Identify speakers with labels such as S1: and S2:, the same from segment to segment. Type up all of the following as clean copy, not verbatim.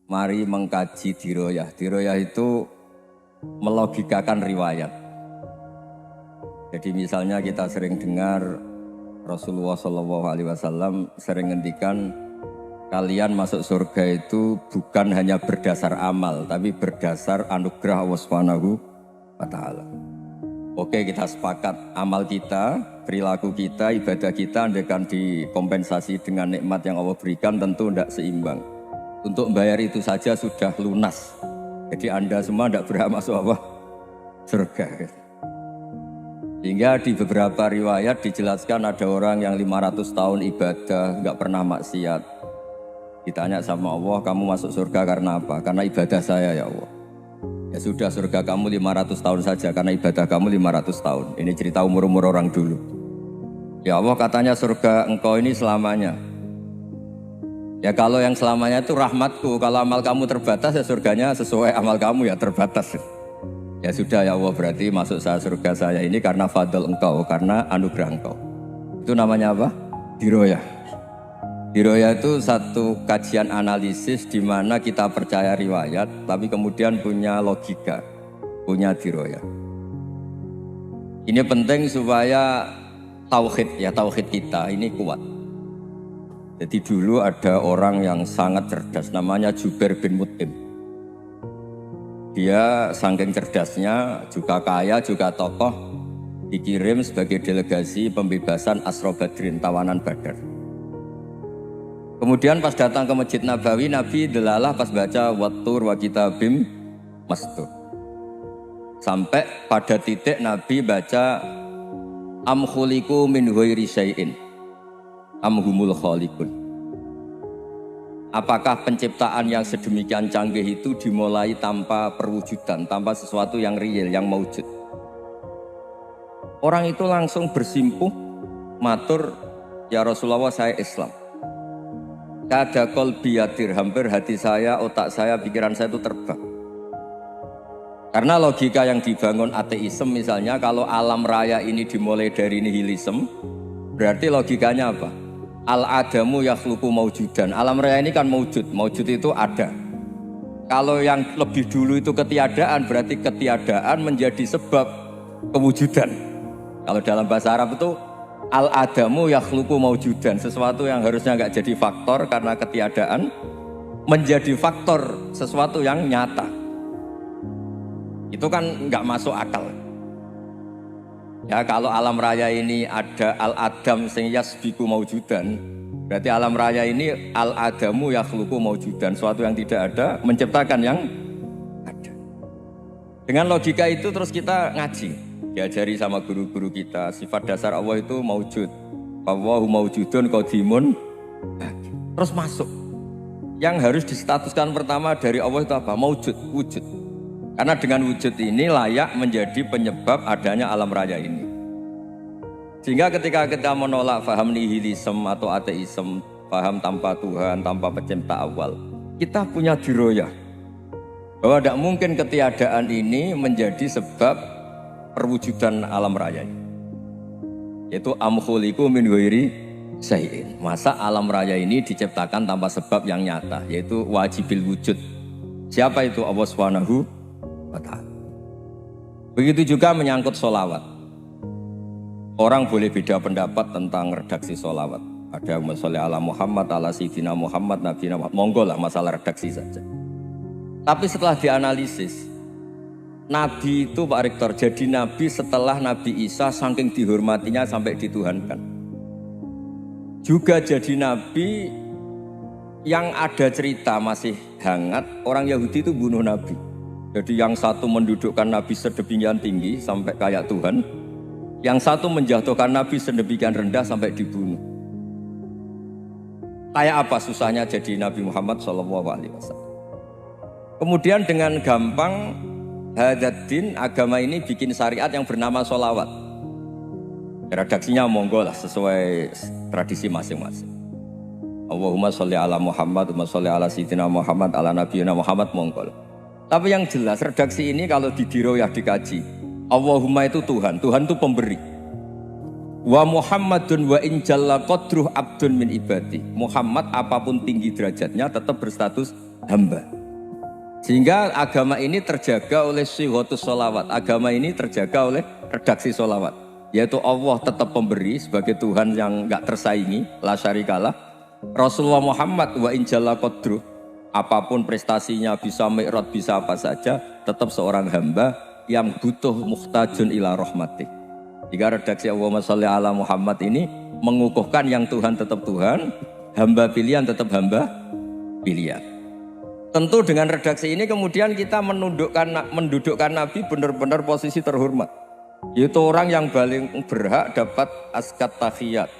S1: mari mengkaji diroyah. Diroyah itu melogikakan riwayat. Jadi misalnya kita sering dengar Rasulullah SAW sering ngendikan kalian masuk surga itu bukan hanya berdasar amal, tapi berdasar anugerah Allah Subhanahu wa Ta'ala. Oke, kita sepakat amal kita, perilaku kita, ibadah kita andaikan dikompensasi dengan nikmat yang Allah berikan tentu tidak seimbang. Untuk membayar itu saja sudah lunas. Jadi Anda semua tidak berhak masuk apa? Surga. Sehingga di beberapa riwayat dijelaskan ada orang yang 500 tahun ibadah, nggak pernah maksiat. Ditanya sama Allah, kamu masuk surga karena apa? Karena ibadah saya ya Allah. Ya sudah, surga kamu 500 tahun saja karena ibadah kamu 500 tahun. Ini cerita umur-umur orang dulu. Ya Allah, katanya surga engkau ini selamanya. Ya kalau yang selamanya itu rahmatku. Kalau amal kamu terbatas ya surganya sesuai amal kamu ya terbatas. Ya sudah ya Allah, berarti masuk saya surga saya ini karena fadl engkau, karena anugerah engkau. Itu namanya apa? Diroyah. Diroyah itu satu kajian analisis di mana kita percaya riwayat, tapi kemudian punya logika, punya diroyah. Ini penting supaya tauhid kita ini kuat. Jadi dulu ada orang yang sangat cerdas, namanya Jubair bin Mut'im. Dia saking cerdasnya, juga kaya, juga tokoh, dikirim sebagai delegasi pembebasan Asra Badrin, tawanan Badar. Kemudian pas datang ke Masjid Nabawi, Nabi delalah pas baca Wattur wa kitabim mastur. Sampai pada titik Nabi baca am khuliqu min ghairi syai'in am humul khaliqun. Apakah penciptaan yang sedemikian canggih itu dimulai tanpa perwujudan, tanpa sesuatu yang real, yang maujud? Orang itu langsung bersimpuh matur, ya Rasulullah saya Islam. Kada qalbi yatir, hampir hati saya, otak saya, pikiran saya itu terbang. Karena logika yang dibangun ateisme misalnya, kalau alam raya ini dimulai dari nihilisme, berarti logikanya apa? Al-adamu yakhluqu maujudan. Alam raya ini kan maujud, maujud itu ada. Kalau yang lebih dulu itu ketiadaan, berarti ketiadaan menjadi sebab kewujudan. Kalau dalam bahasa Arab itu al-adamu yakhluqu maujudan, sesuatu yang harusnya nggak jadi faktor karena ketiadaan menjadi faktor sesuatu yang nyata. Itu kan nggak masuk akal. Ya kalau alam raya ini ada al-adam sing yasbiku maujudan, berarti alam raya ini al-adamu yakhluqu maujudan, sesuatu yang tidak ada menciptakan yang ada. Dengan logika itu terus kita ngaji. Diajari sama guru-guru kita, sifat dasar Allah itu maujud. Allahu maujudun qadimun. Terus masuk. Yang harus distatuskan pertama dari Allah itu apa? Maujud, wujud. Karena dengan wujud ini layak menjadi penyebab adanya alam raya ini. Sehingga ketika kita menolak faham nihilisme atau ateisme, faham tanpa Tuhan, tanpa pencipta awal, kita punya diroyah. Bahwa tidak mungkin ketiadaan ini menjadi sebab perwujudan alam raya, yaitu am khuliqu min ghairi syai'in. Masa alam raya ini diciptakan tanpa sebab yang nyata, yaitu wajibil wujud. Siapa itu? Allah Subhanahu wa Ta'ala. Begitu juga menyangkut sholawat. Orang boleh beda pendapat tentang redaksi sholawat. Ada yang sholli ala Muhammad, ala Sayyidina Muhammad, Nabi Muhammad. Monggo lah, masalah redaksi saja. Tapi setelah dianalisis, Nabi itu Pak Rektor jadi Nabi setelah Nabi Isa saking dihormatinya sampai dituhankan. Juga jadi Nabi yang ada cerita masih hangat, orang Yahudi itu bunuh Nabi. Jadi yang satu mendudukkan Nabi sedemikian tinggi sampai kayak Tuhan, yang satu menjatuhkan Nabi sedemikian rendah sampai dibunuh. Kayak apa susahnya jadi Nabi Muhammad SAW. Kemudian dengan gampang Hadaddin agama ini bikin syariat yang bernama sholawat. Redaksinya monggo lah sesuai tradisi masing-masing. Allahumma sholli ala Muhammad, Allahumma sholli ala Sayyidina Muhammad, ala Nabiyina Muhammad, monggo. Tapi yang jelas redaksi ini kalau di diroyah dikaji, Allahumma itu Tuhan, Tuhan itu pemberi. Wa Muhammadun wa in jalla qadruh abdun min ibadi. Muhammad apapun tinggi derajatnya tetap berstatus hamba. Sehingga agama ini terjaga oleh sighatus sholawat. Agama ini terjaga oleh redaksi sholawat. Yaitu Allah tetap pemberi sebagai Tuhan yang enggak tersaingi, la syarikalah. Rasulullah Muhammad wa in jalla qadruh, apapun prestasinya, bisa mi'raj, bisa apa saja, tetap seorang hamba yang butuh muhtajun ila rahmatih. Jika redaksi Allahumma sholli ala Muhammad ini mengukuhkan yang Tuhan tetap Tuhan, hamba pilihan tetap hamba pilihan. Tentu dengan redaksi ini kemudian kita mendudukkan Nabi benar-benar posisi terhormat. Yaitu orang yang paling berhak dapat askat tahiyat,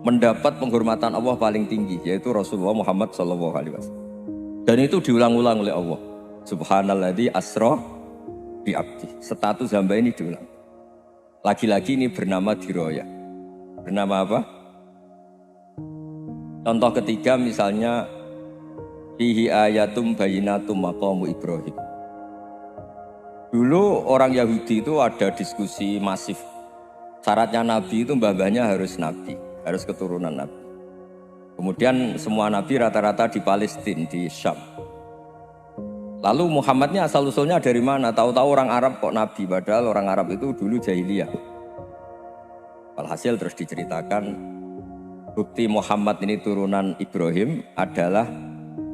S1: mendapat penghormatan Allah paling tinggi, yaitu Rasulullah Muhammad SAW. Dan itu diulang-ulang oleh Allah. Subhanalladzi asra bi abdi. Status hamba ini diulang. Lagi-lagi ini bernama diroya. Bernama apa? Contoh ketiga misalnya fihi ayatum bayinatum maqamu Ibrahim. Dulu orang Yahudi itu ada diskusi masif. Syaratnya Nabi itu mbah-mbahnya harus Nabi, harus keturunan Nabi. Kemudian semua Nabi rata-rata di Palestina, di Syam. Lalu Muhammadnya asal-usulnya dari mana? Tahu-tahu orang Arab kok Nabi, padahal orang Arab itu dulu jahiliyah. Alhasil terus diceritakan bukti Muhammad ini turunan Ibrahim adalah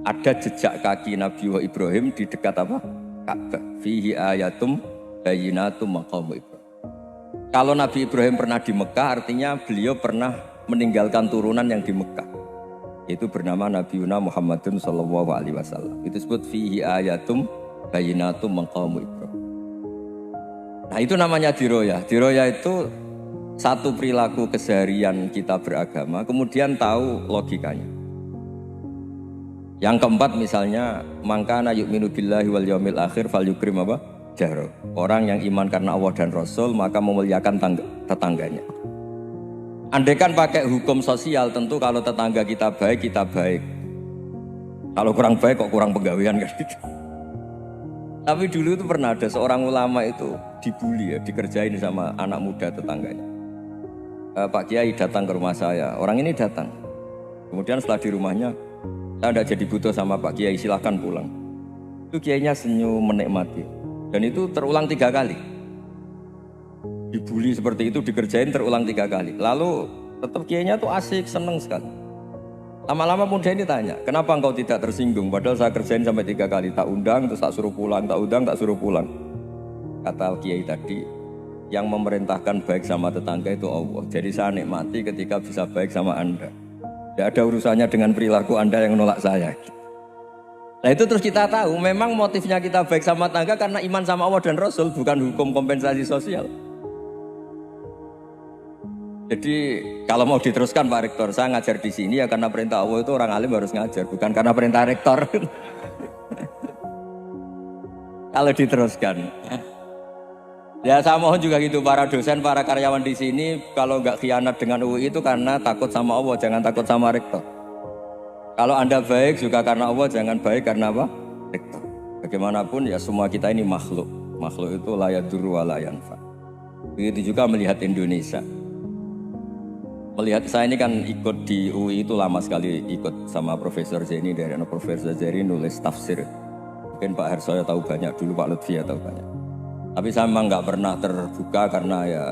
S1: ada jejak kaki Nabi Ibrahim di dekat apa? Ka'bah. Fihi ayatum bayinatum maqamu Ibrahim. Kalau Nabi Ibrahim pernah di Mekah, artinya beliau pernah meninggalkan turunan yang di Mekah. Itu bernama Nabi Muhammadun sallallahu alaihi wasallam. Itu disebut fihi ayatum bayinatum maqamu Ibrahim. Nah, itu namanya diroya. Diroya itu satu perilaku keseharian kita beragama, kemudian tahu logikanya. Yang keempat misalnya, mangkana yu'minu billahi wal yaumil akhir falyukrim apa? Jaro. Orang yang iman karena Allah dan Rasul maka memuliakan tetangganya. Andaikan pakai hukum sosial, tentu kalau tetangga kita baik, kita baik. Kalau kurang baik kok kurang pegawaian kan gitu. Tapi dulu itu pernah ada seorang ulama itu dibully ya, dikerjain sama anak muda tetangganya. Pak Kiai datang ke rumah saya, orang ini datang. Kemudian setelah di rumahnya, saya tidak jadi butuh sama Pak Kiai, silahkan pulang. Itu Kiainya senyum menikmati. Dan itu terulang 3 kali. Dibully seperti itu, dikerjain terulang 3 kali. Lalu tetap Kiainya tuh asik, seneng sekali. Lama-lama muda ini tanya, kenapa engkau tidak tersinggung? Padahal saya kerjain sampai 3 kali, tak undang, terus tak suruh pulang, tak undang, tak suruh pulang. Kata Kiai tadi, yang memerintahkan baik sama tetangga itu Allah. Jadi saya nikmati ketika bisa baik sama Anda. Tidak ada urusannya dengan perilaku Anda yang menolak saya. Nah itu terus kita tahu, memang motifnya kita baik sama tetangga karena iman sama Allah dan Rasul, bukan hukum kompensasi sosial. Jadi kalau mau diteruskan Pak Rektor, saya ngajar di sini ya karena perintah Allah, itu orang alim harus ngajar, bukan karena perintah Rektor. Kalau diteruskan. Ya saya mohon juga gitu, para dosen, para karyawan di sini, kalau nggak khianat dengan UI itu karena takut sama Allah, jangan takut sama Rektor. Kalau Anda baik juga karena Allah, jangan baik karena apa? Rektor. Bagaimanapun ya semua kita ini makhluk. Makhluk itu la yadurru wa la yanfa. Begitu juga melihat Indonesia. Melihat saya ini kan ikut di UI itu lama sekali, ikut sama Profesor Zeni, dari Profesor Zeni nulis tafsir. Mungkin Pak Harsoyo tahu banyak, dulu Pak Lutfi tahu banyak. Tapi saya memang nggak pernah terbuka karena ya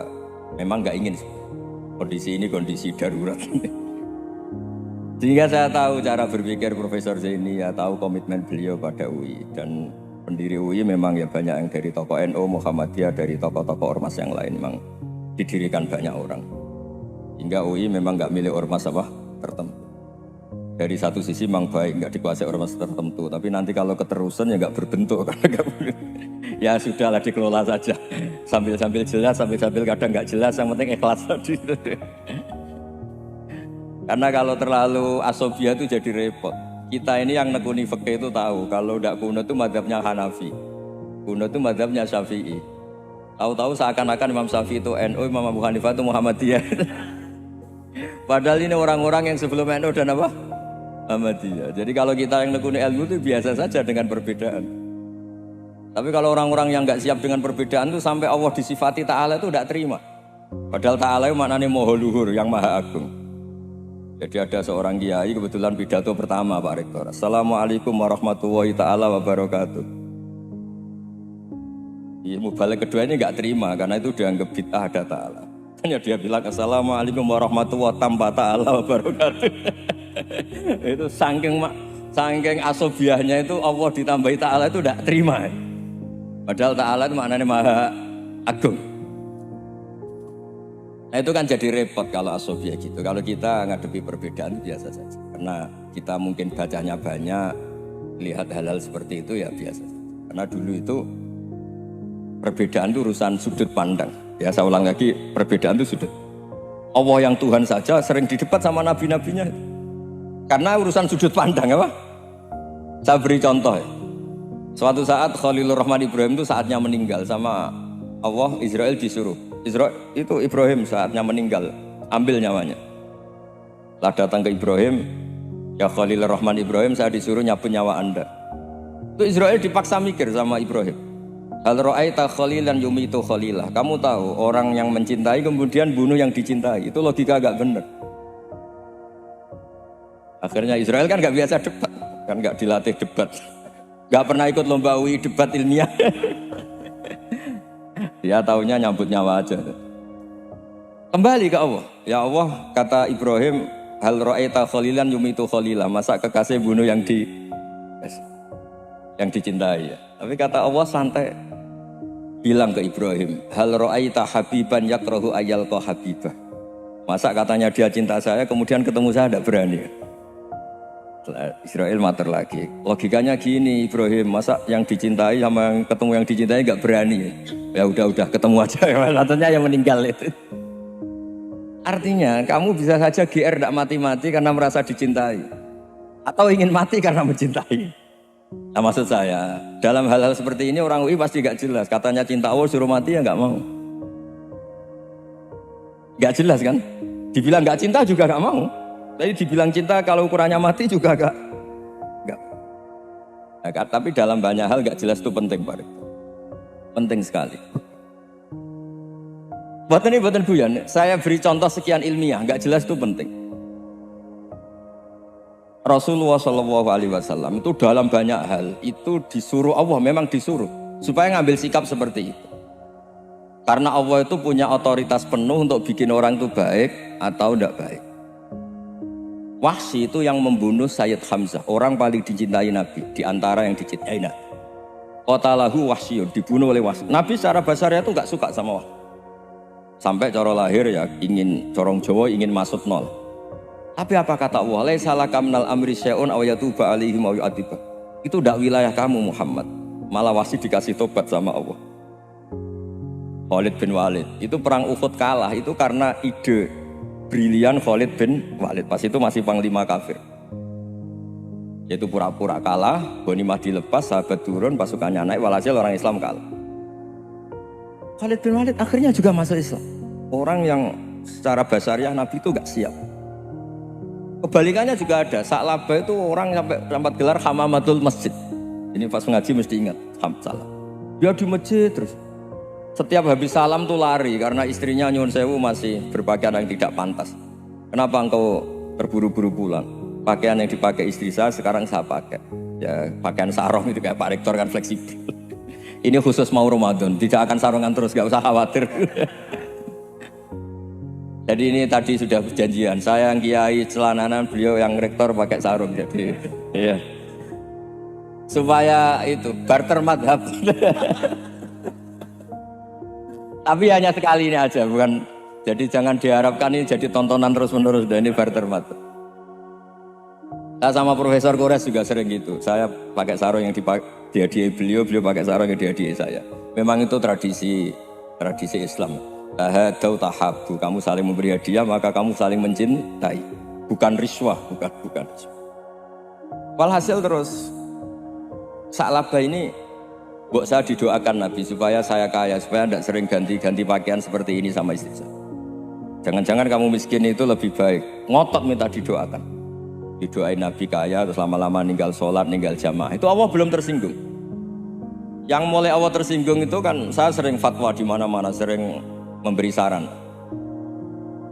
S1: memang nggak ingin. Kondisi ini kondisi darurat. Sehingga saya tahu cara berpikir Profesor Zeni, ya tahu komitmen beliau pada UI. Dan pendiri UI memang ya banyak yang dari tokoh NU, Muhammadiyah, dari tokoh-tokoh ormas yang lain memang didirikan banyak orang. Hingga UI memang nggak milik ormas apa tertentu. Dari satu sisi memang baik, nggak dikuasai ormas tertentu. Tapi nanti kalau keterusan ya nggak berbentuk. Ya sudahlah dikelola saja. Sambil-sambil jelas, sambil-sambil kadang nggak jelas. Yang penting ikhlas tadi. Karena kalau terlalu asobia itu jadi repot. Kita ini yang nekuni fikih itu tahu. Kalau nggak kuno itu madzhabnya Hanafi. Kuno itu madzhabnya Syafi'i. Tahu-tahu seakan-akan Imam Syafi'i itu NU, Imam Abu Hanifah itu Muhammadiyah. Padahal ini orang-orang yang sebelum NU dan apa? Muhammadiyah. Jadi kalau kita yang nekuni ilmu itu biasa saja dengan perbedaan. Tapi kalau orang-orang yang nggak siap dengan perbedaan itu sampai Allah disifati Ta'ala itu tidak terima. Padahal ta'ala itu maknanya moho luhur, yang maha agung. Jadi ada seorang kiai kebetulan pidato pertama Pak Rektor. Assalamualaikum warahmatullahi ta'ala wabarakatuh. Ilmu balik kedua ini nggak terima karena itu dianggap bid'ah ada ta'ala. Hanya dia bilang Assalamualaikum warahmatullahi ta'ala wabarakatuh. Itu saking asobiahnya itu Allah ditambahi ta'ala itu tidak terima. Padahal ta'ala itu maknanya maha agung. Nah itu kan jadi repot kalau asobiah gitu. Kalau kita ngadepi perbedaan itu biasa saja. Karena kita mungkin bacanya banyak, lihat hal-hal seperti itu ya biasa saja. Karena dulu itu perbedaan itu urusan sudut pandang. Ya saya ulang lagi, perbedaan itu sudut. Allah yang Tuhan saja sering didebat sama nabi-nabinya. Karena urusan sudut pandang apa? Saya beri contoh ya. Suatu saat Khalilur Rahman Ibrahim itu saatnya meninggal sama Allah, Israel disuruh. Israel itu Ibrahim saatnya meninggal, ambil nyawanya. Lah datang ke Ibrahim, ya Khalilur Rahman Ibrahim, saya disuruh nyabut nyawa Anda. Itu Israel dipaksa mikir sama Ibrahim. Hal ra'aita khalilan yumitu khalilah. Kamu tahu orang yang mencintai kemudian bunuh yang dicintai. Itu logika agak benar. Akhirnya Israel kan gak biasa debat, kan gak dilatih debat, gak pernah ikut lomba UI debat ilmiah. Dia taunya nyambut nyawa aja. Kembali ke Allah. Ya Allah, kata Ibrahim, hal ra'aita khalilan yumitu khalilah. Masa kekasih bunuh yang dicintai ya. Tapi kata Allah santai. Bilang ke Ibrahim, hal ra'aita habiban yakrahu ayyalqa habibah. Masa katanya dia cinta saya, kemudian ketemu saya tidak berani. Israel mater lagi. Logikanya gini Ibrahim, masa yang dicintai sama yang ketemu yang dicintai nggak berani. Ya udah ketemu aja. Katanya yang meninggal itu. Artinya kamu bisa saja GR tidak mati-mati karena merasa dicintai, atau ingin mati karena mencintai. Nah maksud saya, dalam hal-hal seperti ini orang UI pasti gak jelas. Katanya cinta Allah suruh mati ya gak mau. Gak jelas kan? Dibilang gak cinta juga gak mau. Tapi dibilang cinta kalau ukurannya mati juga gak. Nah, tapi dalam banyak hal gak jelas itu penting Pak. Penting sekali. Buatan buyan, saya beri contoh sekian ilmiah, gak jelas itu penting. Rasulullah SAW itu dalam banyak hal itu disuruh Allah, memang disuruh supaya ngambil sikap seperti itu. Karena Allah itu punya otoritas penuh untuk bikin orang itu baik atau tidak baik. Wahsy itu yang membunuh Sayyid Hamzah, orang paling dicintai Nabi di antara yang dicintai Nabi. Qatalahu Wahsyun, dibunuh oleh Wahsy. Nabi secara basarnya itu nggak suka sama Wahsy. Sampai cara lahir ya ingin corong Jawa ingin masuk nol. Tapi apa kata Allah? Laisa laka minal amri syai'un aw yatuba alaihim aw yu'adzibah. Itu tidak wilayah kamu Muhammad. Malah Wahsy dikasih tobat sama Allah. Khalid bin Walid. Itu perang Uhud kalah itu karena ide brilian Khalid bin Walid. Pas itu masih panglima kafir. Yaitu pura-pura kalah, ghanimah dilepas, sahabat turun, pasukannya naik, walhasil orang Islam kalah. Khalid bin Walid akhirnya juga masuk Islam. Orang yang secara basariah Nabi itu gak siap. Kebalikannya juga ada. Sa'labah itu orang sampai gelar hamamatul masjid. Ini pas ngaji mesti ingat salam. Dia di masjid terus. Setiap habis salam tuh lari karena istrinya nyuwun sewu masih berpakaian yang tidak pantas. Kenapa engkau terburu-buru pulang? Pakaian yang dipakai istri saya sekarang saya pakai. Ya pakaian sarung itu kayak Pak Rektor kan fleksibel. Ini khusus mau Ramadan, tidak akan sarungan terus, gak usah khawatir. Jadi ini tadi sudah perjanjian, saya yang kiai celananan, beliau yang rektor pakai sarung. Jadi iya. Supaya itu barter madhab. Tapi hanya sekali ini aja, bukan. Jadi jangan diharapkan ini jadi tontonan terus-menerus. Dan ini barter madhab. Saya sama Profesor Kores juga sering gitu. Saya pakai sarung yang dihadiahi beliau, beliau pakai sarung yang dihadiahi saya. Memang itu tradisi Islam. Tahadau tahabu, kamu saling memberi hadiah maka kamu saling mencintai, bukan riswah, bukan. Walhasil terus Sa'labah ini buat saya didoakan Nabi supaya saya kaya, supaya tidak sering ganti-ganti pakaian seperti ini sama istri saya. Jangan-jangan kamu miskin itu lebih baik, ngotot minta didoakan. Didoain Nabi kaya terus lama-lama ninggal sholat, ninggal jamaah. Itu Allah belum tersinggung. Yang mulai Allah tersinggung itu kan saya sering fatwa di mana-mana, sering memberi saran.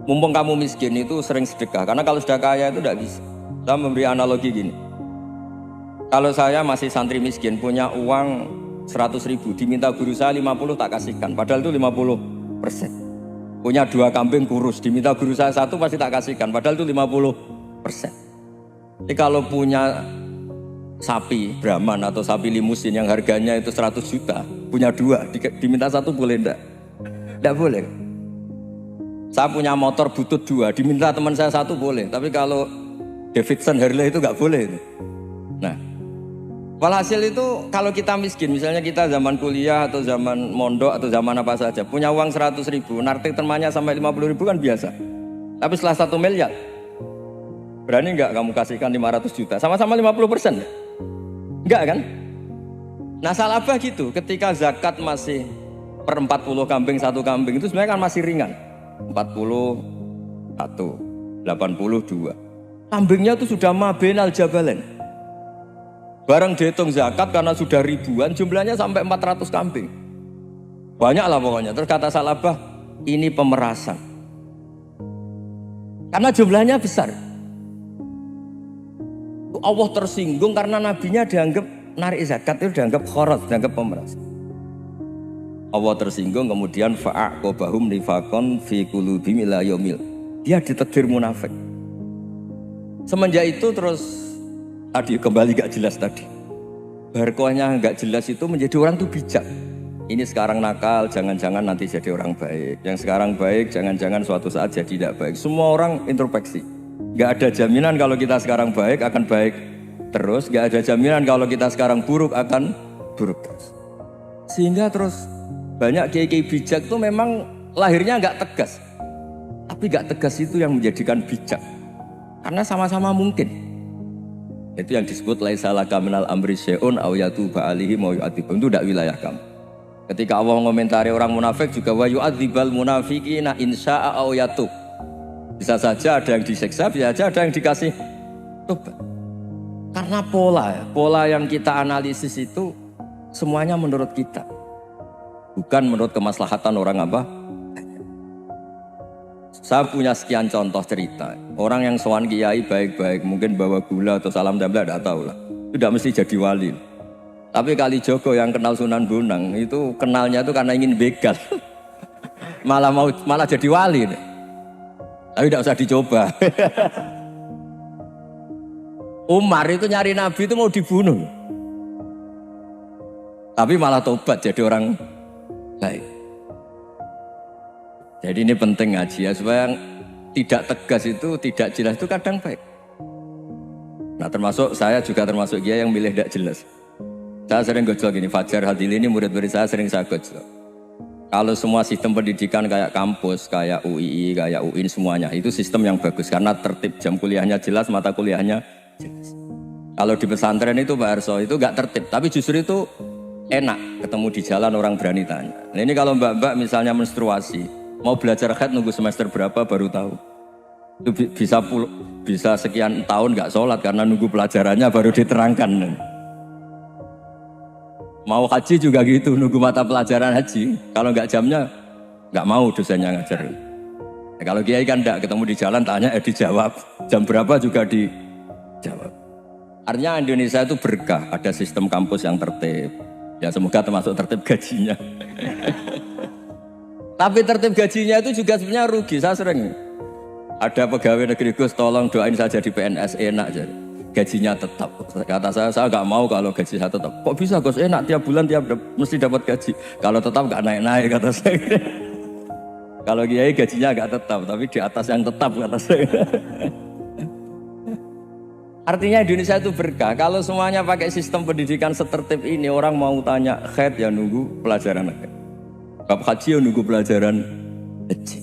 S1: Mumpung kamu miskin itu sering sedekah. Karena kalau sudah kaya itu tidak bisa. Saya memberi analogi gini. Kalau saya masih santri miskin, punya uang 100.000, diminta guru saya 50 tak kasihkan. Padahal itu 50%. Punya 2 kambing kurus, diminta guru saya 1 pasti tak kasihkan. Padahal itu 50%. Jadi kalau punya sapi Brahman atau sapi limusin yang harganya itu 100 juta, punya 2, diminta 1 boleh enggak? Enggak boleh. Saya punya motor butut 2, diminta teman saya 1 boleh. Tapi kalau Davidson Harley itu enggak boleh. Nah, walhasil itu kalau kita miskin, misalnya kita zaman kuliah atau zaman mondok atau zaman apa saja, punya uang 100.000, nartik temannya sampai 50.000 kan biasa. Tapi setelah 1 miliar, berani enggak kamu kasihkan 500 juta? Sama-sama 50%? Enggak kan? Nah salabah gitu, ketika zakat masih per 40 kambing 1 kambing itu sebenarnya kan masih ringan. 41, 82. Kambingnya itu sudah mabenal jabalen. Barang dihitung zakat karena sudah ribuan, jumlahnya sampai 400 kambing. Banyak lah pokoknya. Terus kata salabah, ini pemerasan. Karena jumlahnya besar. Allah tersinggung karena nabinya dianggap narik zakat itu dianggap khorat, dianggap pemeras. Allah tersinggung kemudian fa'aqobahum nifakon fi qulubihim ila yaumil. Dia ditakdir munafik. Semenjak itu terus tadi kembali gak jelas tadi. Barkohnya gak jelas itu menjadi orang tuh bijak. Ini sekarang nakal, jangan-jangan nanti jadi orang baik. Yang sekarang baik, jangan-jangan suatu saat jadi tidak baik. Semua orang introspeksi. Gak ada jaminan kalau kita sekarang baik akan baik terus. Gak ada jaminan kalau kita sekarang buruk akan buruk terus. Sehingga terus banyak kiai-kiai bijak itu memang lahirnya gak tegas. Tapi gak tegas itu yang menjadikan bijak. Karena sama-sama mungkin. Itu yang disebut laisa laka minal amri syai'un aw yatuba alaihi wa yu'adzibum. Itu tidak wilayah kamu. Ketika Allah mengomentari orang munafik juga wa yu'adzibal munafiqina insya'a aw yatub. Bisa saja ada yang disiksa, bisa saja ada yang dikasih tobat. Karena pola yang kita analisis itu semuanya menurut kita. Bukan menurut kemaslahatan orang apa? Saya punya sekian contoh cerita. Orang yang sowan kiai baik-baik, mungkin bawa gula atau salam tempel, tidak tahu lah. Itu tidak mesti jadi wali. Tapi Kalijogo yang kenal Sunan Bonang itu kenalnya itu karena ingin begal. malah jadi wali. Tapi tidak usah dicoba. Umar itu nyari Nabi itu mau dibunuh. Tapi malah tobat jadi orang baik. Jadi ini penting ngaji ya, supaya yang tidak tegas itu, tidak jelas itu kadang baik. Nah termasuk saya juga termasuk dia yang milih tidak jelas. Saya sering gojol gini, Fajar Hadili ini murid-murid saya sering saya gojol. Kalau semua sistem pendidikan kayak kampus, kayak UII, kayak UIN semuanya, itu sistem yang bagus karena tertib, jam kuliahnya jelas, mata kuliahnya jelas. Kalau di pesantren itu Pak Arso itu gak tertib, tapi justru itu enak ketemu di jalan orang berani tanya. Nah ini kalau mbak-mbak misalnya menstruasi, mau belajar haid nunggu semester berapa baru tahu. Itu bisa sekian tahun gak sholat karena nunggu pelajarannya baru diterangkan. Mau haji juga gitu, nunggu mata pelajaran haji. Kalau nggak jamnya, nggak mau dosennya ngajar. Nah, kalau kiai kan enggak, ketemu di jalan tanya, dijawab. Jam berapa juga dijawab. Artinya Indonesia itu berkah, ada sistem kampus yang tertib. Ya semoga termasuk tertib gajinya. Tapi tertib gajinya itu juga sebenarnya rugi. Saya sering ada pegawai negeri Gus, tolong doain saja di PNS enak jadi. Gajinya tetap. Kata saya nggak mau kalau gaji saya tetap. Kok bisa Gus enak tiap bulan mesti dapat gaji. Kalau tetap nggak naik-naik kata saya. Kalau kiai gajinya nggak tetap, tapi di atas yang tetap kata saya. Artinya Indonesia itu berkah. Kalau semuanya pakai sistem pendidikan setertib ini, orang mau tanya haid ya nunggu pelajaran haid. Bab haji ya nunggu pelajaran haji.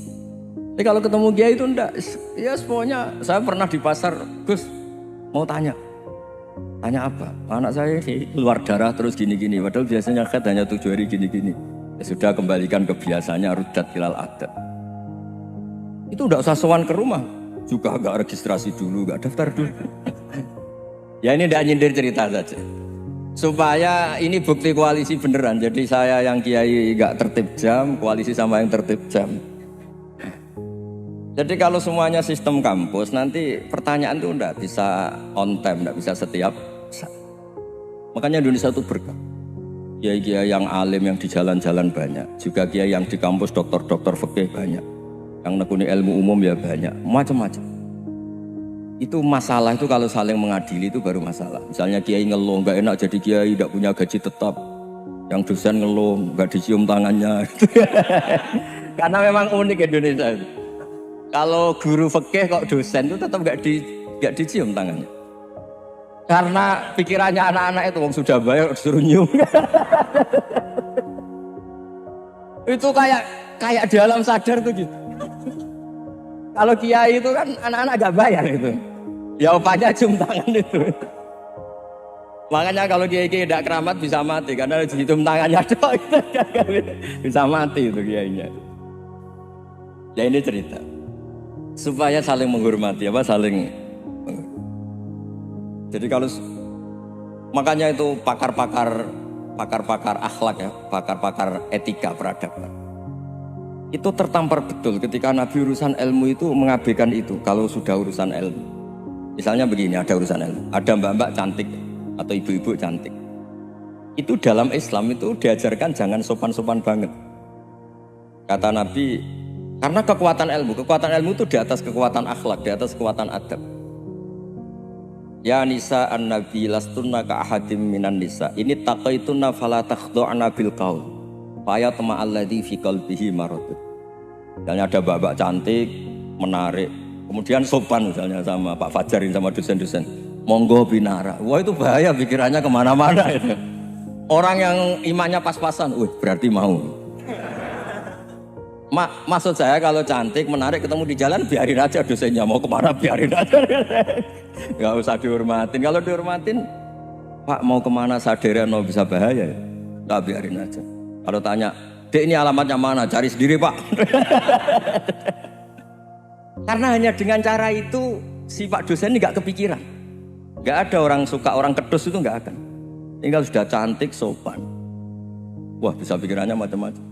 S1: Tapi kalau ketemu kiai itu enggak. Ya semuanya. Saya pernah di pasar, Gus. Mau tanya apa? Anak saya keluar darah terus gini-gini. Padahal biasanya haid hanya 7 hari gini-gini. Ya sudah kembalikan ke biasanya, rudat ilal adat. Itu udah usah sowan ke rumah. Juga gak registrasi dulu, gak daftar dulu. Ya ini tidak nyindir cerita saja. Supaya ini bukti koalisi beneran. Jadi saya yang kiai gak tertib jam, koalisi sama yang tertib jam. Jadi kalau semuanya sistem kampus, nanti pertanyaan itu enggak bisa on time, enggak bisa setiap saat. Makanya Indonesia itu berkah. Kiai-kiai yang alim yang di jalan-jalan banyak, juga kiai yang di kampus dokter-dokter fikih banyak, yang nekuni ilmu umum ya banyak, macam-macam. Itu masalah itu kalau saling mengadili itu baru masalah. Misalnya kiai ngeluh, enggak enak jadi kiai, enggak punya gaji tetap. Yang dosen ngeluh, enggak dicium tangannya. Karena memang unik Indonesia itu. Kalau guru fikih kok dosen itu tetap enggak dicium tangannya. Karena pikirannya anak-anak itu wong sudah bayar disuruh nyium. Itu kayak di alam sadar tuh gitu. Kalau kiai itu kan anak-anak enggak bayar itu. Ya upahnya cium tangan itu. Makanya kalau kiai-kiai tidak keramat bisa mati karena cium tangannya doang bisa mati itu kiainya. Ya ini cerita supaya saling menghormati saling. Jadi kalau makanya itu pakar-pakar akhlak ya, pakar-pakar etika peradaban. Itu tertampar betul ketika Nabi urusan ilmu itu mengabaikan itu kalau sudah urusan ilmu. Misalnya begini, ada urusan ilmu, ada mbak-mbak cantik atau ibu-ibu cantik. Itu dalam Islam itu diajarkan jangan sopan-sopan banget. Kata Nabi, karena kekuatan ilmu itu di atas kekuatan akhlak, di atas kekuatan adab. Ya nisa an-nabi lastunna ka ahadim minan nisa. Ini taqaitunna fala takhdu'na bil qaul. Fa yatma alladzi fi qalbihi marad. Misalnya ada mbak-mbak cantik, menarik, kemudian sopan misalnya sama Pak Fajarin sama dosen-dosen. Monggo binara. Wah itu bahaya pikirannya kemana-mana itu. Orang yang imannya pas-pasan, berarti mau. Maksud saya kalau cantik, menarik ketemu di jalan biarin aja dosennya mau kemana biarin aja. Gak usah dihormatin. Kalau dihormatin, Pak mau kemana sadarian mau bisa bahaya ya. Gak biarin aja. Kalau tanya, Dek ini alamatnya mana? Cari sendiri Pak. Karena hanya dengan cara itu si Pak dosen ini gak kepikiran. Gak ada orang suka orang kedus itu gak akan. Tinggal sudah cantik, sopan. Wah bisa pikirannya macam-macam.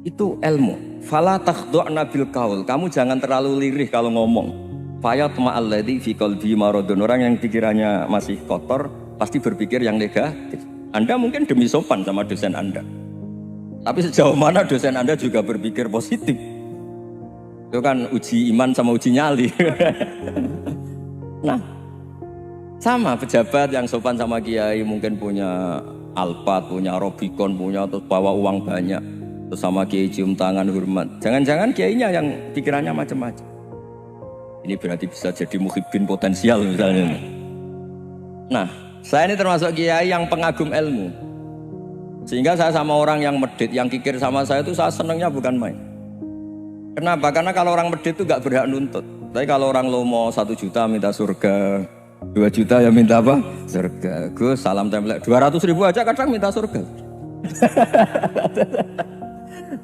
S1: Itu ilmu. Fala takhdu'na bil qaul. Kamu jangan terlalu lirih kalau ngomong. Fayatma alladzi fi qalbi maradun. Orang yang pikirannya masih kotor pasti berpikir yang negatif. Anda mungkin demi sopan sama dosen Anda. Tapi sejauh mana dosen Anda juga berpikir positif. Itu kan uji iman sama uji nyali. Nah, sama pejabat yang sopan sama kiai mungkin punya Alphard, punya Robicon, punya terus bawa uang banyak. Terus sama kiai cium tangan hormat. Jangan-jangan kiainya yang pikirannya macam-macam. Ini berarti bisa jadi muhibbin potensial misalnya. Nah, saya ini termasuk kiai yang pengagum ilmu. Sehingga saya sama orang yang medit, yang kikir sama saya itu saya senangnya bukan main. Kenapa? Karena kalau orang medit itu gak berhak nuntut. Tapi kalau orang lomo 1 juta minta surga, 2 juta ya minta apa? Surga. Gus salam template 200.000 aja kadang minta surga.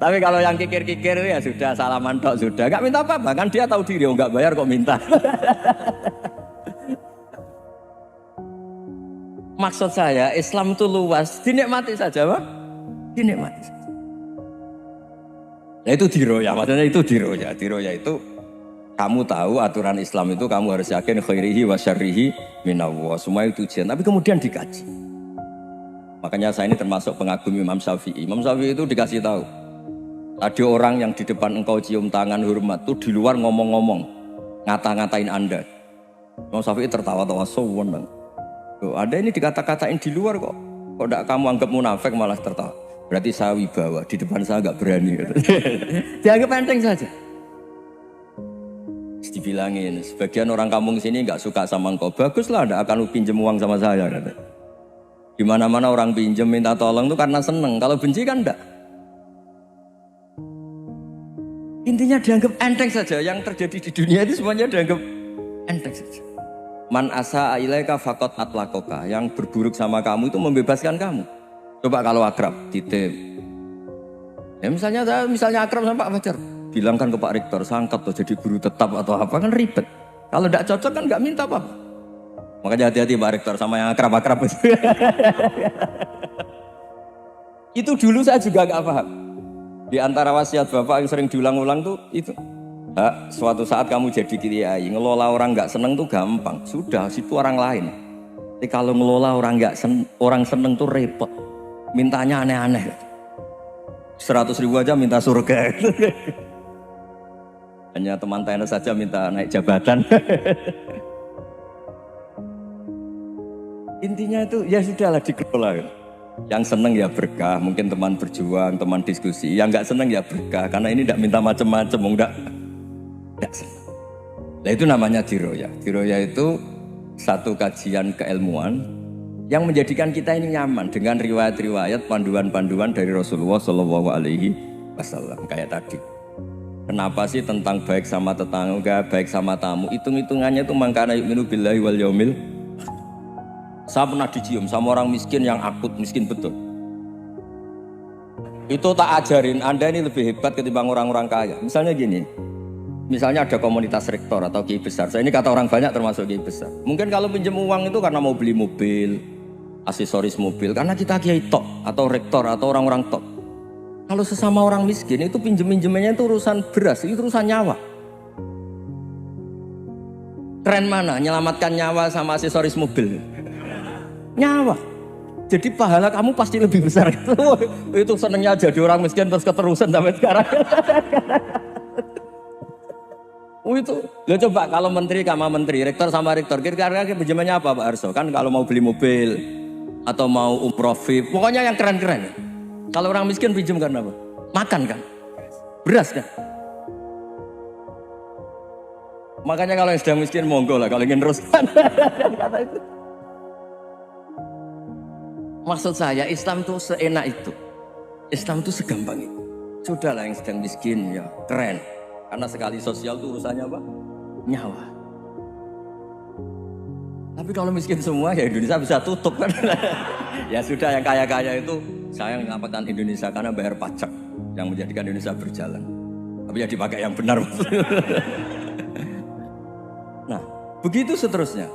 S1: Tapi kalau yang kikir-kikir ya sudah salaman tok sudah, gak minta apa-apa kan dia tahu diri, nggak bayar kok minta. Maksud saya Islam itu luas, dinikmati saja, Pak. Dinikmati saja. Nah itu diroya, maksudnya itu diroya. Diroya itu kamu tahu aturan Islam itu kamu harus yakin khairihi wa syarrihi minallah. Semua itu ujian, tapi kemudian dikaji. Makanya saya ini termasuk pengagum Imam Syafi'i. Imam Syafi'i itu dikasih tahu. Ada orang yang di depan engkau cium tangan hormat tuh di luar ngomong-ngomong, ngata-ngatain Anda. Imam Syafi'i tertawa-tawa sowan. Ada ini dikata-katain di luar kok enggak kamu anggap munafik malah tertawa. Berarti saya wibawa, di depan saya enggak berani. Dianggap enteng saja. Dibilangin, sebagian orang kampung sini enggak suka sama engkau. Baguslah, enggak akan lu pinjem uang sama saya. Di mana-mana orang pinjem minta tolong itu karena seneng. Kalau benci kan enggak. Intinya dianggap enteng saja. Yang terjadi di dunia itu semuanya dianggap enteng saja. Man asa ilaika faqat atlaqaka. Yang berburuk sama kamu itu membebaskan kamu. Coba kalau akrab, titip. Ya misalnya akrab sama Pak Fajar, bilangkan ke Pak Rektor, sangkat tuh jadi guru tetap atau apa kan ribet. Kalau tidak cocok kan nggak minta apa-apa. Makanya hati-hati Pak Rektor sama yang akrab-akrab itu. Itu dulu saya juga nggak paham. Di antara wasiat Bapak yang sering diulang-ulang tuh itu. Suatu saat kamu jadi kiai, ngelola orang nggak seneng tuh gampang. Sudah, situ orang lain. Tapi kalau ngelola orang nggak orang seneng tuh repot. Mintanya aneh-aneh. 100.000 aja minta surga. Hanya teman tenis saja minta naik jabatan. Intinya itu ya sudahlah dikelola. Yang seneng ya berkah, mungkin teman berjuang, teman diskusi. Yang nggak seneng ya berkah, karena ini tidak minta macam-macam, enggak seneng. Nah itu namanya diroya. Diroya itu satu kajian keilmuan yang menjadikan kita ini nyaman dengan riwayat-riwayat, panduan-panduan dari Rasulullah Shallallahu Alaihi Wasallam kayak tadi. Kenapa sih tentang baik sama tetangga, baik sama tamu? Hitung-hitungannya itu mangkana yu'minu billahi wal yaumil. Saya pernah dicium sama orang miskin yang akut miskin betul. Itu tak ajarin Anda ini lebih hebat ketimbang orang-orang kaya. Misalnya gini. Misalnya ada komunitas rektor atau kiai besar. Saya ini kata orang banyak termasuk kiai besar. Mungkin kalau pinjam uang itu karena mau beli mobil, aksesoris mobil, karena kita kiai top atau rektor atau orang-orang top. Kalau sesama orang miskin itu pinjem-pinjemannya itu urusan beras, itu urusan nyawa. Keren mana? Menyelamatkan nyawa sama aksesoris mobil. Nyawa. Jadi pahala kamu pasti lebih besar. Itu senengnya jadi orang miskin terus keterusan sampai sekarang. Itu, lo coba kalau menteri sama menteri, rektor sama rektor, kira-kira pinjamannya apa Pak Arso? Kan kalau mau beli mobil atau mau umroh VIP, pokoknya yang keren-keren. Kalau orang miskin pinjam karena apa? Makan kan, beras kan. Makanya kalau yang sedang miskin monggo lah, kalau ingin teruskan. Maksud saya Islam itu seenak itu, Islam itu segampang itu. Sudahlah yang sedang miskin ya keren. Karena sekali sosial itu urusannya apa? Nyawa. Tapi kalau miskin semua ya Indonesia bisa tutup kan. Ya sudah yang kaya-kaya itu saya menyelamatkan Indonesia karena bayar pajak yang menjadikan Indonesia berjalan. Tapi ya dipakai yang benar. Nah begitu seterusnya.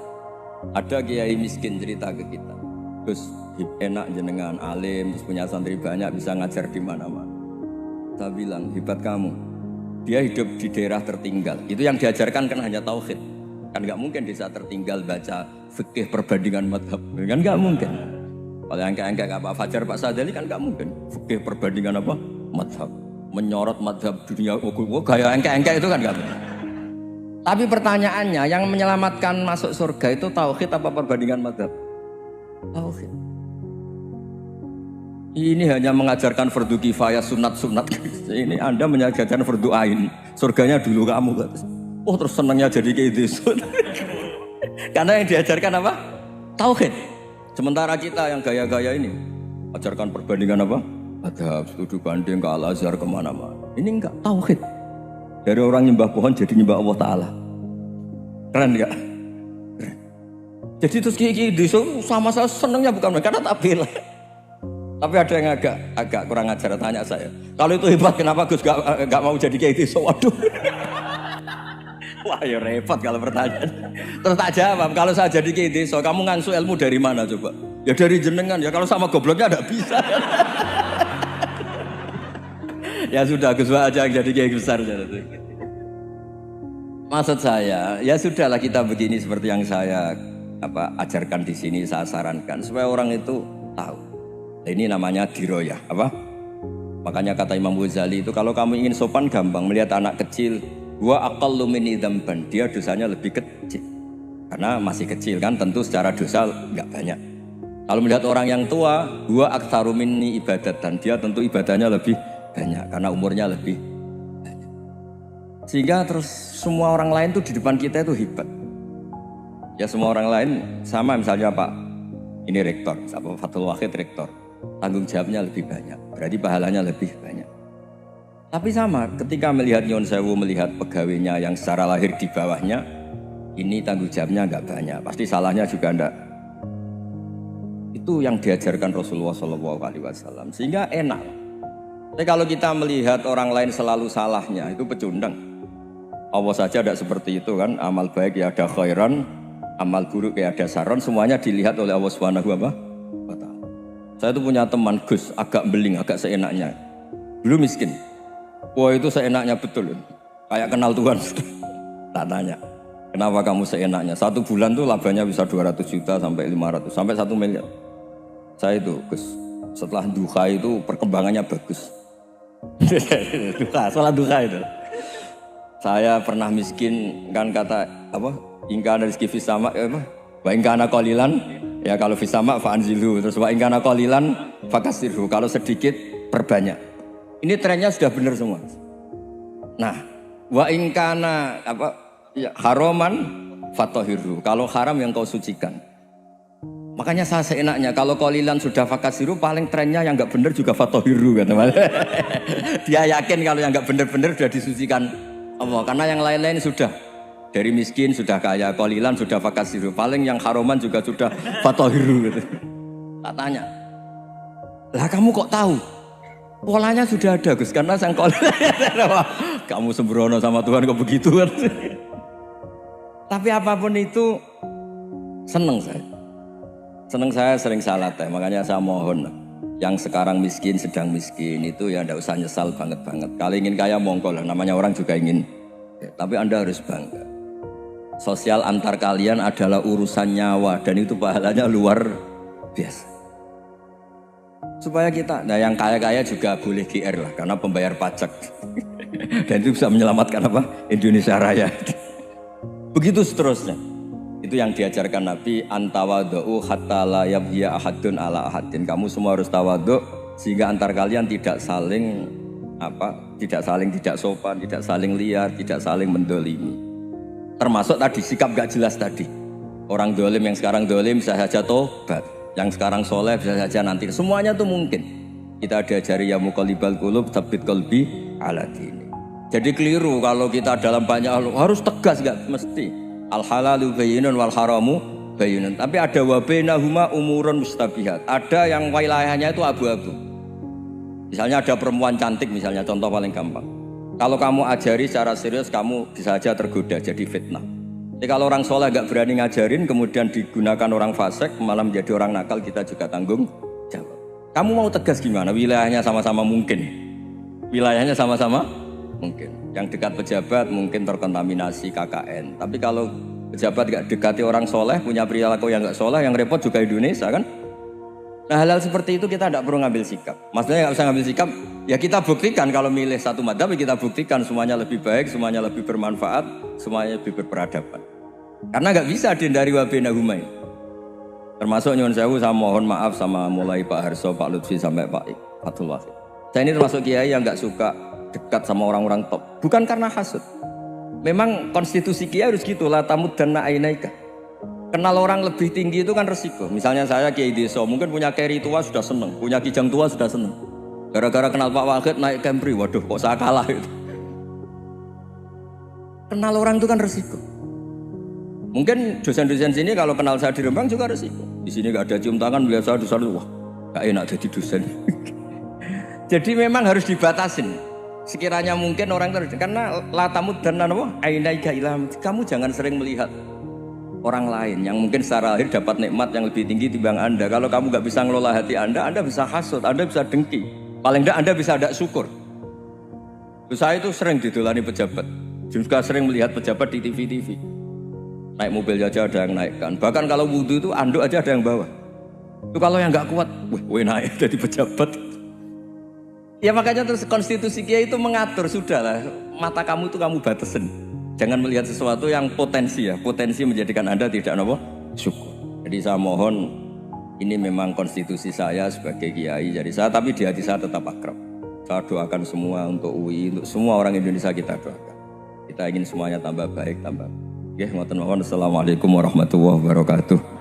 S1: Ada kiai miskin cerita ke kita. Terus enak jenengan alim, terus punya santri banyak, bisa ngajar di mana-mana. Saya bilang hebat kamu. Dia hidup di daerah tertinggal. Itu yang diajarkan kan hanya tauhid. Kan nggak mungkin desa tertinggal baca fikih perbandingan madhab. Kan nggak mungkin. Kalau yang kayak Pak Fajar, Pak Sadali kan nggak mungkin. Fikih perbandingan apa? Madhab. Menyorot madhab dunia. Kayak engkek itu kan nggak mungkin. Tapi pertanyaannya, yang menyelamatkan masuk surga itu tauhid apa perbandingan madhab? Tauhid. Ini hanya mengajarkan fardu kifayah, sunat-sunat. Ini Anda mengajarkan fardu ain. Surganya dulu kamu. Oh terus senangnya jadi kayak gitu. Karena yang diajarkan apa? Tauhid. Sementara kita yang gaya-gaya ini ajarkan perbandingan apa? Ada studi banding ke Al-Azhar kemana-mana. Ini enggak tauhid. Dari orang nyembah pohon jadi nyembah Allah Ta'ala. Keren enggak? Keren. Jadi terus kayak gitu sama saya senangnya bukan karena tak bela. Tapi ada yang agak kurang ajar tanya saya. Kalau itu hebat kenapa Gus gak mau jadi kayak gitu? Waduh. Wah ya repot kalau pertanyaan. Terus tak jawab, kalau saya jadi kayak gitu, kamu ngangsu ilmu dari mana coba? Ya dari jenengan, ya kalau sama gobloknya gak bisa. Ya sudah Gus aja yang jadi kayak besar. Maksud saya, ya sudahlah kita begini seperti yang saya ajarkan di sini, saya sarankan supaya orang itu tahu. Ini namanya diroyah, apa? Makanya kata Imam Ghazali itu kalau kamu ingin sopan gampang melihat anak kecil, wa aqallu minni dzamban, dia dosanya lebih kecil. Karena masih kecil kan, tentu secara dosa enggak banyak. Kalau melihat orang yang tua, wa aktsaru minni ibadatan, dia tentu ibadahnya lebih banyak karena umurnya lebih banyak. Sehingga terus semua orang lain tuh di depan kita itu hebat. Ya semua orang lain sama misalnya Pak ini rektor, Fathul Wahid rektor. Tanggung jawabnya lebih banyak, berarti pahalanya lebih banyak. Tapi sama, ketika melihat Nyon Sewu, melihat pegawainya yang secara lahir di bawahnya, ini tanggung jawabnya nggak banyak, pasti salahnya juga enggak. Itu yang diajarkan Rasulullah SAW, sehingga enak. Tapi kalau kita melihat orang lain selalu salahnya, itu pecundang. Allah saja tidak seperti itu kan, amal baik ya ada khairan, amal buruk ya ada saron, semuanya dilihat oleh Allah Subhanahu wa Ta'ala. Saya tuh punya teman Gus, agak beling, agak seenaknya. Dulu miskin. Wah itu seenaknya betul. Kayak kenal Tuhan. Tak tanya, kenapa kamu seenaknya? 1 bulan tuh labanya bisa 200 juta sampai 500 sampai 1 miliar. Saya itu Gus, setelah duha itu perkembangannya bagus. Duha, sholat duha itu. Saya pernah miskin kan kata apa? Ingka dari rezeki fisama apa? Wa ingkana qalilan ya kalau fisama fa'anzilhu terus wa ingkana qalilan fakasirhu kalau sedikit perbanyak. Ini trennya sudah benar semua. Nah, wa ingkana apa ya, haroman fatohiru kalau haram yang kau sucikan. Makanya saya seenaknya kalau qalilan sudah fakasiru paling trennya yang enggak benar juga fatohiru kata Mas. Dia yakin kalau yang enggak benar-benar sudah disucikan Allah karena yang lain-lain sudah dari miskin sudah kaya, qalilan sudah fakasiru, paling yang haroman juga sudah fatohiru gitu. Tak tanya, lah kamu kok tahu? Polanya sudah ada Gus, karena sang qalilan kamu sembrono sama Tuhan kok begitu kan? Tapi apapun itu seneng saya. Seneng saya sering salah teh, makanya saya mohon yang sekarang miskin, sedang miskin itu ya ndak usah nyesal banget-banget. Kalau ingin kaya monggo lah, namanya orang juga ingin. Ya, tapi Anda harus bangga. Sosial antar kalian adalah urusan nyawa dan itu pahalanya luar biasa. Supaya kita, nah yang kaya-kaya juga boleh GR lah karena pembayar pajak. Dan itu bisa menyelamatkan apa? Indonesia Raya. Begitu seterusnya. Itu yang diajarkan Nabi, antawadhu hatta la yabghiya ahadun ala ahadin. Kamu semua harus tawadhu sehingga antar kalian tidak saling tidak sopan, tidak saling liar, tidak saling mendolimi. Termasuk tadi sikap gak jelas tadi. Orang dolim yang sekarang dolim bisa saja tobat, yang sekarang soleh bisa saja nanti. Semuanya tuh mungkin. Kita diajari ya muqallibal qulub tsabbit qalbi ala dini. Jadi keliru kalau kita dalam banyak hal harus tegas, gak mesti. Al halalu bayyinun wal haramu bayyinun. Tapi ada wa bainahuma umurun mustabihat. Ada yang wilayahnya itu abu-abu. Misalnya ada perempuan cantik misalnya, contoh paling gampang. Kalau kamu ajari secara serius kamu bisa saja tergoda jadi fitnah. Jadi kalau orang soleh gak berani ngajarin kemudian digunakan orang fasik malah menjadi orang nakal, kita juga tanggung jawab. Kamu mau tegas gimana? Wilayahnya sama-sama mungkin. Wilayahnya sama-sama mungkin. Yang dekat pejabat mungkin terkontaminasi KKN. Tapi kalau pejabat gak dekati orang soleh, punya perilaku yang gak soleh, yang repot juga Indonesia kan. Nah hal-hal seperti itu kita tidak perlu ngambil sikap. Maksudnya gak usah ngambil sikap, ya kita buktikan kalau milih satu madzhab, kita buktikan semuanya lebih baik, semuanya lebih bermanfaat, semuanya lebih berperadaban. Karena gak bisa dihindari wa bainahuma. Termasuk nyuwun sewu, saya mohon maaf sama mulai Pak Harso, Pak Lutfi sampai Pak Fathul Wahid. Saya ini termasuk kiai yang gak suka dekat sama orang-orang top, bukan karena hasud. Memang konstitusi kiai harus gitu, la tamuddanna ainaika. Kenal orang lebih tinggi itu kan resiko. Misalnya saya kiai desa, mungkin punya keri tua sudah seneng, punya kijang tua sudah seneng. Gara-gara kenal Pak Wahid naik Camry, waduh kok saya kalah itu. Kenal orang itu kan resiko. Mungkin dosen-dosen sini kalau kenal saya di Rembang juga resiko. Di sini gak ada cium tangan, melihat saya dosen, wah gak enak jadi dosen. Jadi memang harus dibatasin. Sekiranya mungkin orang terus karena latamud dan apa ainaika ilham, kamu jangan sering melihat orang lain yang mungkin secara lahir dapat nikmat yang lebih tinggi timbang Anda. Kalau kamu nggak bisa ngelola hati Anda bisa hasut, Anda bisa dengki, paling tidak Anda bisa ada syukur. Saya itu sering didolani pejabat, juga sering melihat pejabat di TV naik mobil aja ada yang naikkan, bahkan kalau wudhu itu anduk aja ada yang bawa. Itu kalau yang nggak kuat, wih naik jadi pejabat. Ya makanya terus konstitusi kiai itu mengatur, sudahlah mata kamu itu kamu batasin. Jangan melihat sesuatu yang potensi menjadikan Anda tidak syukur. Jadi saya mohon, ini memang konstitusi saya sebagai kiai. Jadi saya, tapi di hati saya tetap akrab. Saya doakan semua untuk UI, untuk semua orang Indonesia kita doakan. Kita ingin semuanya tambah baik, tambah. Oke, ngoten mawon. Assalamualaikum warahmatullahi wabarakatuh.